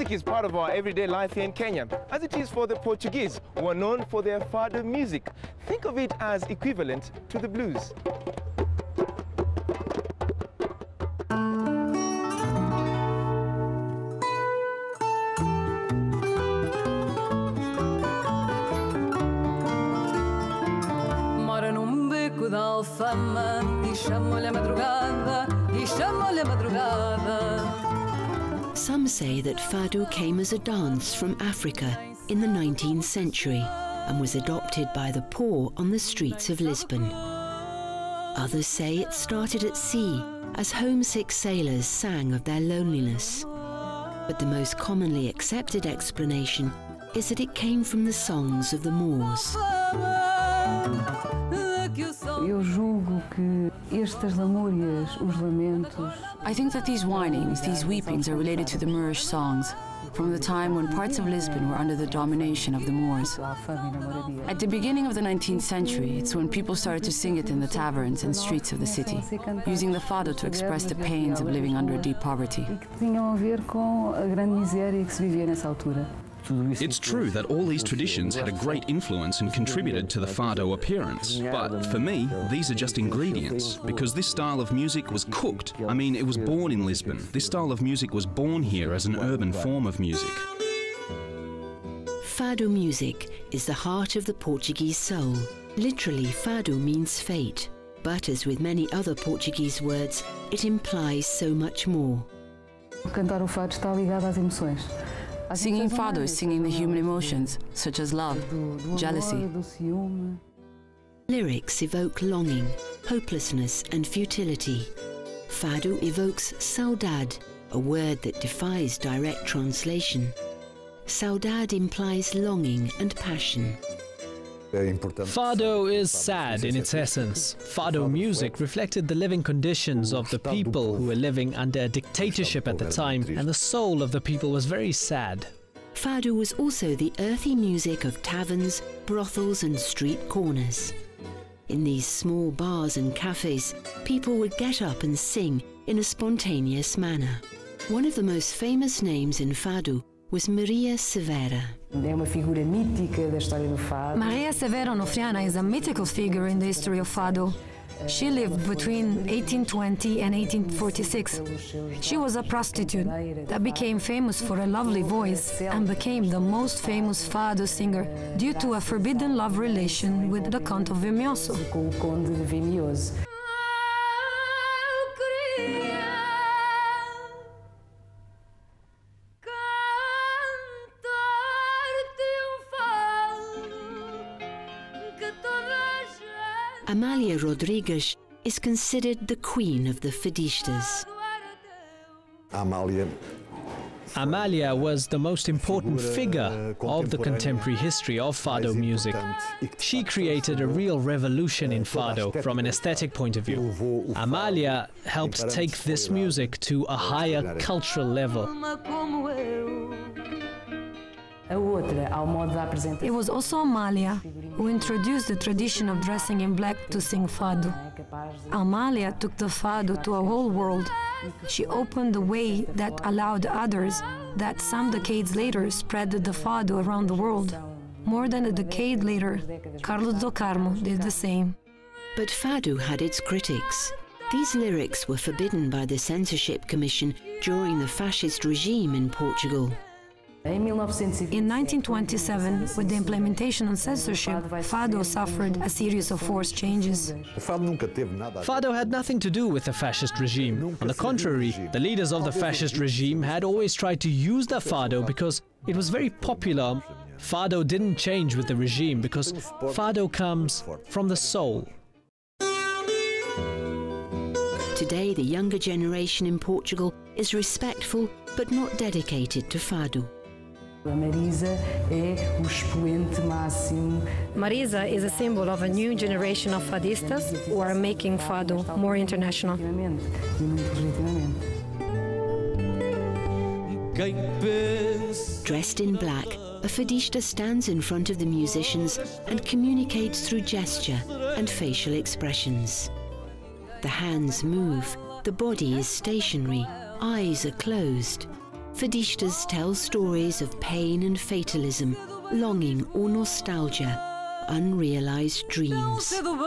Music is part of our everyday life here in Kenya, as it is for the Portuguese, who are known for their Fado music. Think of it as equivalent to the blues. Mora num beco da Alfama e chamou-lhe a madrugada, e chamou-lhe a madrugada. Some say that Fado came as a dance from Africa in the 19th century and was adopted by the poor on the streets of Lisbon. Others say it started at sea as homesick sailors sang of their loneliness. But the most commonly accepted explanation is that it came from the songs of the Moors. Eu julgo que estas lamúrias, os lamentos. I think that these whinings, these weepings are related to the Moorish songs from the time when parts of Lisbon were under the domination of the Moors. At the beginning of the 19th century, it's when people started to sing it in the taverns and streets of the city, using the fado to express the pains of living under deep poverty. It's true that all these traditions had a great influence and contributed to the Fado appearance. But for me, these are just ingredients, because this style of music was cooked. I mean, it was born in Lisbon. This style of music was born here as an urban form of music. Fado music is the heart of the Portuguese soul. Literally, fado means fate. But as with many other Portuguese words, it implies so much more. Cantar o fado está ligado às emoções. Singing fado is singing the human emotions, such as love, jealousy. Lyrics evoke longing, hopelessness and futility. Fado evokes saudade, a word that defies direct translation. Saudade implies longing and passion. Fado is sad in its essence. Fado music reflected the living conditions of the people who were living under a dictatorship at the time, and the soul of the people was very sad. Fado was also the earthy music of taverns, brothels and street corners. In these small bars and cafes, people would get up and sing in a spontaneous manner. One of the most famous names in Fado was Maria Severa. Maria Severa Onofriana is a mythical figure in the history of Fado. She lived between 1820 and 1846. She was a prostitute that became famous for a lovely voice and became the most famous Fado singer due to a forbidden love relation with the Count of Vimioso. Amalia Rodrigues is considered the queen of the fadistas. Amalia was the most important figure of the contemporary history of Fado music. She created a real revolution in Fado from an aesthetic point of view. Amalia helped take this music to a higher cultural level. It was also Amalia who introduced the tradition of dressing in black to sing Fado. Amalia took the Fado to a whole world. She opened the way that allowed others that some decades later spread the Fado around the world. More than a decade later, Carlos do Carmo did the same. But Fado had its critics. These lyrics were forbidden by the Censorship Commission during the fascist regime in Portugal. In 1927, with the implementation of censorship, Fado suffered a series of forced changes. Fado had nothing to do with the fascist regime. On the contrary, the leaders of the fascist regime had always tried to use the Fado because it was very popular. Fado didn't change with the regime because Fado comes from the soul. Today, the younger generation in Portugal is respectful but not dedicated to Fado. Marisa is a symbol of a new generation of fadistas who are making Fado more international. Dressed in black, a fadista stands in front of the musicians and communicates through gesture and facial expressions. The hands move, the body is stationary, eyes are closed. Fadistas tell stories of pain and fatalism, longing or nostalgia, unrealized dreams. Lisbon.